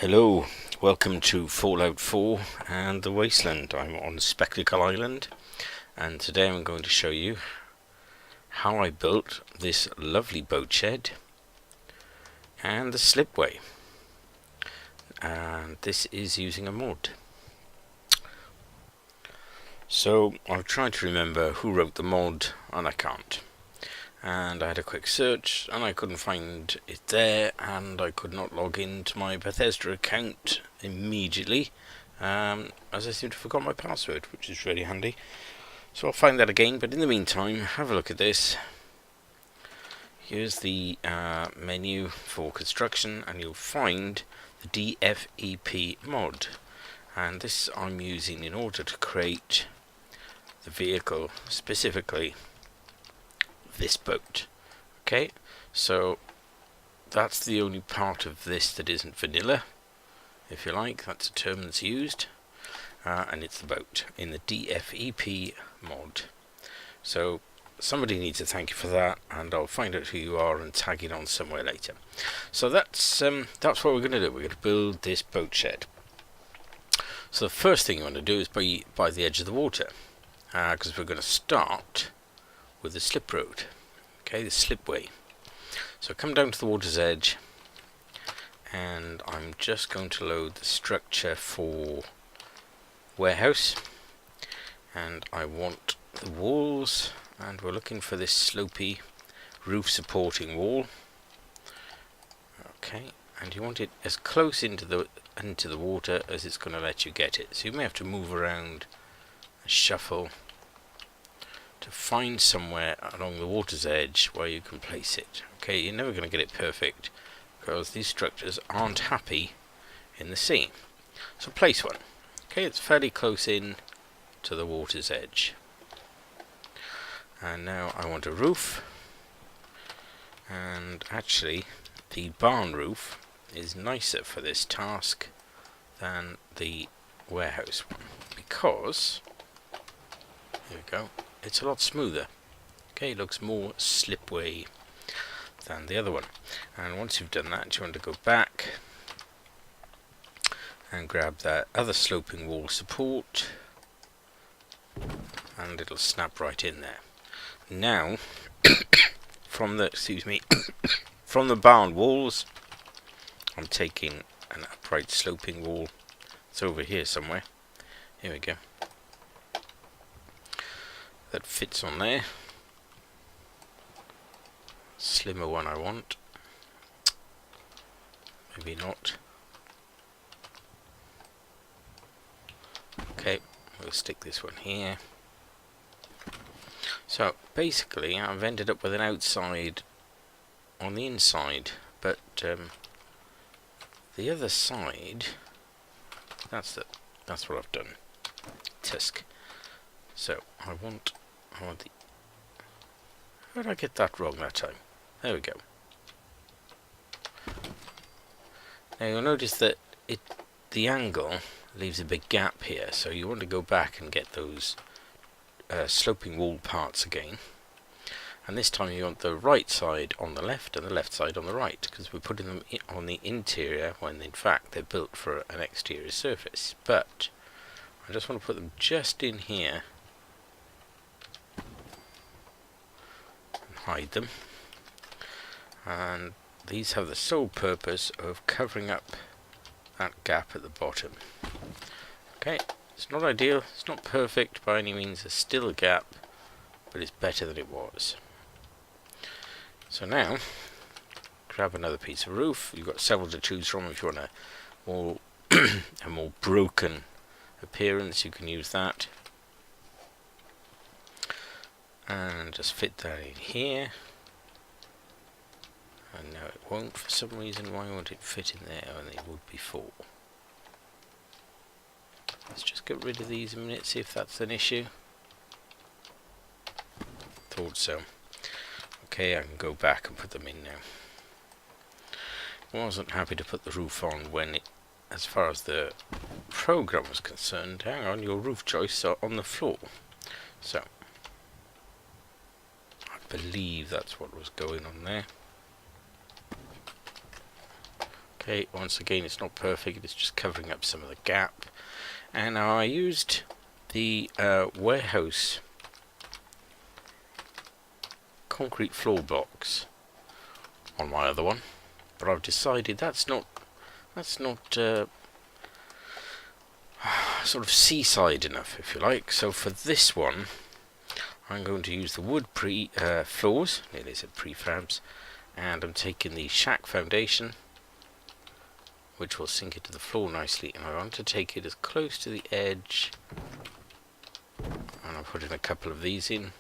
Hello, welcome to Fallout 4 and the Wasteland. I'm on Spectacle Island, and today I'm going to show you how I built this lovely boat shed and the slipway. And this is using a mod. So I've tried to remember who wrote the mod, and I can't. And I had a quick search and I couldn't find it there, and I could not log into my Bethesda account immediately, as I seem to have forgotten my password, which is really handy. So I'll find that again, but in the meantime, have a look at this. Here's the menu for construction, and you'll find the DFEP mod, and this I'm using in order to create the vehicle, specifically this boat. Okay, so that's the only part of this that isn't vanilla, if you like. That's a term that's used, and it's the boat in the DFEP mod. So somebody needs to thank you for that, and I'll find out who you are and tag it on somewhere later. So that's what we're going to do. We're going to build this boat shed. So the first thing you want to do is by the edge of the water, because we're going to start with the slip road, okay, the slipway. So come down to the water's edge, and I'm just going to load the structure for warehouse, and I want the walls, and we're looking for this slopey roof supporting wall. Okay, and you want it as close into the water as it's going to let you get it. So you may have to move around and shuffle to find somewhere along the water's edge where you can place it. Okay, you're never going to get it perfect because these structures aren't happy in the sea. So place one. Okay, it's fairly close in to the water's edge. And now I want a roof, and actually the barn roof is nicer for this task than the warehouse one, because here we go, it's a lot smoother. Okay, it looks more slipway than the other one. And once you've done that, you want to go back and grab that other sloping wall support, and it'll snap right in there. Now from the barn walls, I'm taking an upright sloping wall. It's over here somewhere. Here we go. That fits on there. Slimmer one I want. Maybe not. Okay, we'll stick this one here. So basically I've ended up with an outside on the inside, but the other side, that's what I've done. Tusk. So I want the... How did I get that wrong that time? There we go. Now you'll notice that the angle leaves a big gap here, so you want to go back and get those sloping wall parts again. And this time you want the right side on the left and the left side on the right, because we're putting them on the interior when in fact they're built for an exterior surface. But I just want to put them just in here and hide them. And these have the sole purpose of covering up that gap at the bottom. Okay, it's not ideal, it's not perfect by any means, there's still a gap, but it's better than it was. So now, grab another piece of roof. You've got several to choose from. If you want a more broken appearance, you can use that. And just fit that in here. And now it won't for some reason. Why won't it fit in there when it would before? Let's just get rid of these a minute, see if that's an issue. Thought so. Okay, I can go back and put them in now. Wasn't happy to put the roof on when it, as far as the program was concerned. Hang on, your roof joists are on the floor. So I believe that's what was going on there. Okay, once again it's not perfect, it's just covering up some of the gap. And now I used the warehouse concrete floor blocks on my other one, but I've decided that's not sort of seaside enough, if you like. So for this one I'm going to use the wood floors, nearly said prefabs, and I'm taking the shack foundation, which will sink into the floor nicely, and I want to take it as close to the edge, and I'm putting a couple of these in,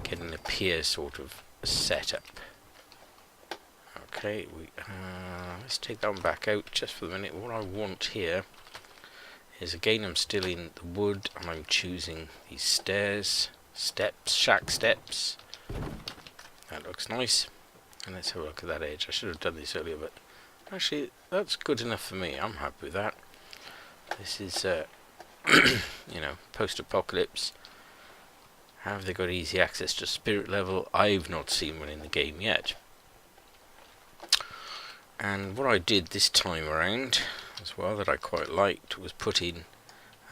getting a pier sort of setup. Okay, let's take that one back out just for the minute. What I want here is, again, I'm still in the wood, and I'm choosing these shack steps. That looks nice. And let's have a look at that edge. I should have done this earlier, but actually that's good enough for me. I'm happy with that. This is you know, post-apocalypse. Have they got easy access to spirit level? I've not seen one in the game yet. And what I did this time around as well that I quite liked was put in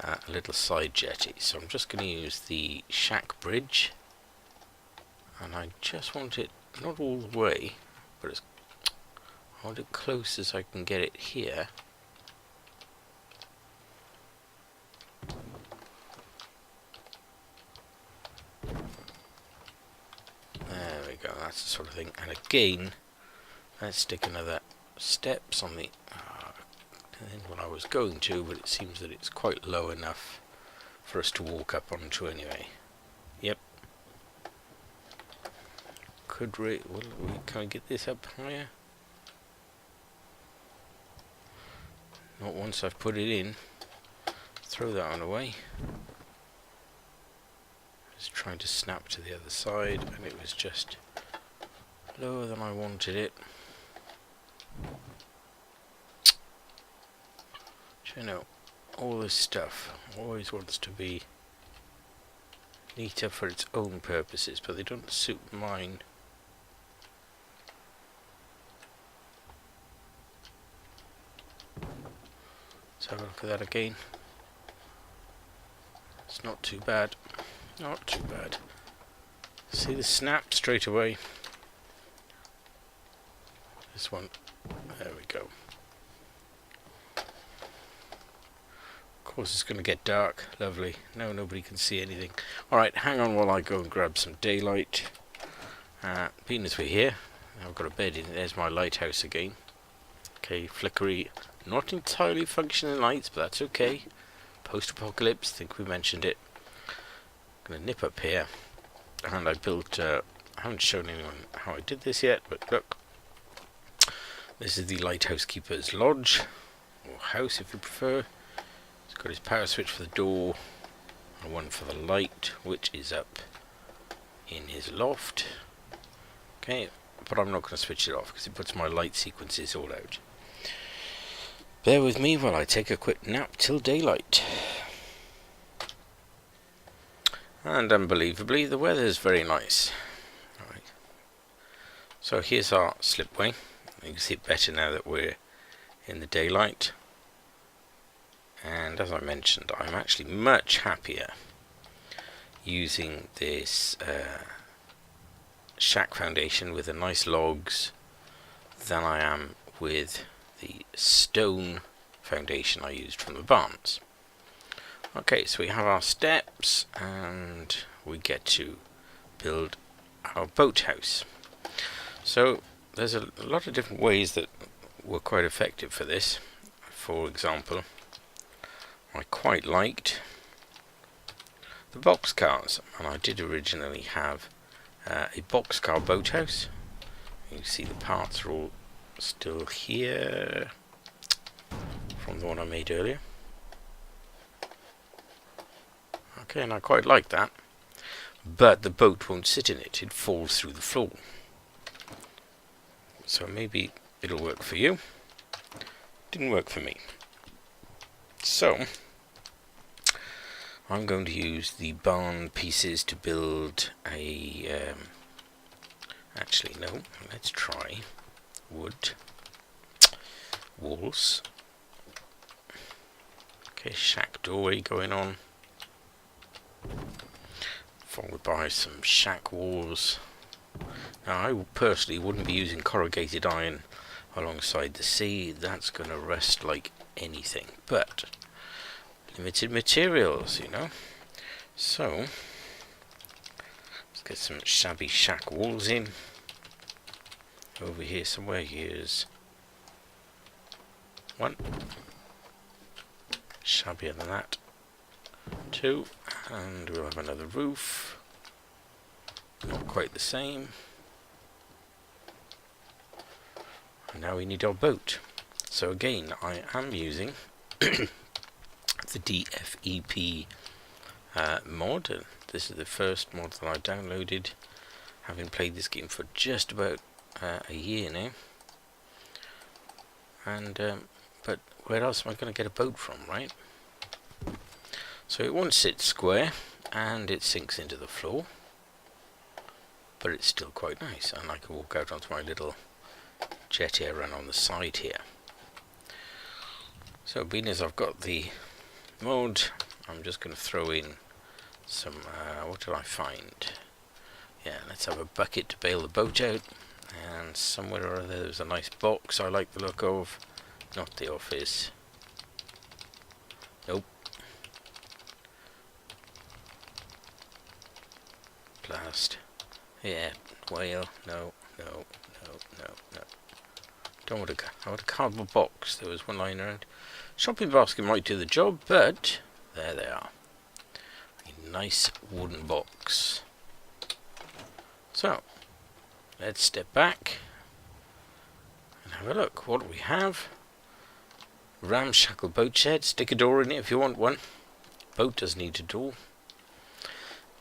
a little side jetty. So I'm just going to use the shack bridge, and I just want it not all the way, but I want it close as I can get it here. There we go, that's the sort of thing. And again, let's stick another steps on the what I was going to, but it seems that it's quite low enough for us to walk up onto anyway. Yep. Can I get this up higher? Not once I've put it in. Throw that one away. Just trying to snap to the other side, and it was just lower than I wanted it. You know, all this stuff always wants to be neater for its own purposes, but they don't suit mine. Let's have a look at that again. It's not too bad. Not too bad. See the snap straight away? This one. There we go. Of course it's going to get dark. Lovely. Now nobody can see anything. Alright, hang on while I go and grab some daylight. Being as we're here, I've got a bed in. There's my lighthouse again. Okay, flickery. Not entirely functioning lights, but that's okay. Post-apocalypse, I think we mentioned it. I'm going to nip up here. And I built... I haven't shown anyone how I did this yet, but look. This is the lighthouse keeper's lodge. Or house, if you prefer. It's got his power switch for the door, and one for the light, which is up in his loft. Okay, but I'm not going to switch it off because it puts my light sequences all out. Bear with me while I take a quick nap till daylight. And unbelievably, the weather is very nice. Alright. So here's our slipway. You can see it better now that we're in the daylight. And as I mentioned, I'm actually much happier using this shack foundation with the nice logs than I am with the stone foundation I used from the barns. Okay, so we have our steps and we get to build our boathouse. So there's a lot of different ways that were quite effective for this. For example, I quite liked the boxcars, and I did originally have a boxcar boathouse. You can see the parts are all still here from the one I made earlier. Okay, and I quite like that, but the boat won't sit in it, it falls through the floor. So maybe it'll work for you. Didn't work for me. So I'm going to use the barn pieces to build a actually no, let's try wood. walls. Okay, shack doorway going on, followed by some shack walls. Now I personally wouldn't be using corrugated iron alongside the sea. That's going to rust like anything, but limited materials, you know. So let's get some shabby shack walls in. Over here somewhere. Here's one. Shabbier than that. Two. And we'll have another roof. Not quite the same. And now we need our boat. So again, I am using the DFEP mod. This is the first mod that I downloaded, having played this game for just about a year now. And but where else am I going to get a boat from, right? So it won't sit square, and it sinks into the floor, but it's still quite nice, and I can walk out onto my little jet area on the side here. So being as I've got the mod, I'm just going to throw in some, what did I find? Yeah, let's have a bucket to bail the boat out, and somewhere or other there's a nice box I like the look of. Not the office. Nope. Blast. Yeah, whale. No. Don't want I want a cardboard box. There was one lying around. Shopping basket might do the job, but there they are. A nice wooden box. So, let's step back and have a look. What do we have? Ramshackle boat shed. Stick a door in it if you want one. Boat does need a door.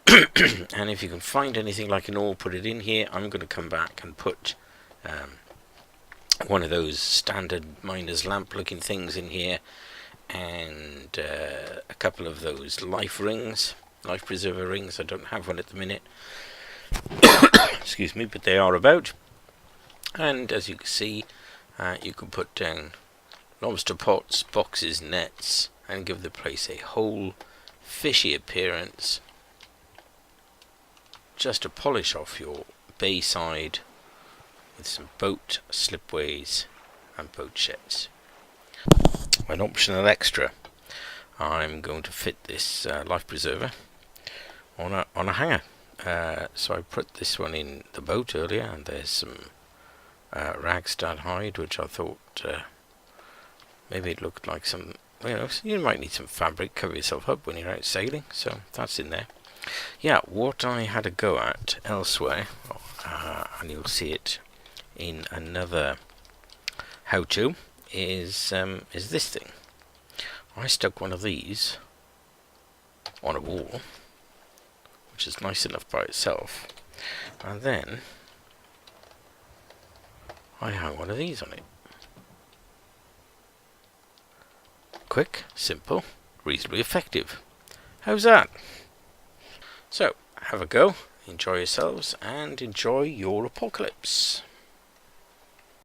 And if you can find anything like an oar, put it in here. I'm going to come back and put one of those standard miner's lamp looking things in here, and a couple of those life preserver rings. I don't have one at the minute. Excuse me, but they are about. And as you can see, you can put down lobster pots, boxes, nets, and give the place a whole fishy appearance, just to polish off your bay side with some boat slipways and boat sheds. An optional extra, I'm going to fit this life preserver on a hanger. So I put this one in the boat earlier, and there's some ragstad hide, which I thought maybe it looked like some, you might need some fabric, cover yourself up when you're out sailing, so that's in there. Yeah, what I had a go at elsewhere, and you'll see it in another how-to, is this thing. I stuck one of these on a wall, which is nice enough by itself, and then I hung one of these on it. Quick, simple, reasonably effective. How's that? So, have a go, enjoy yourselves, and enjoy your apocalypse.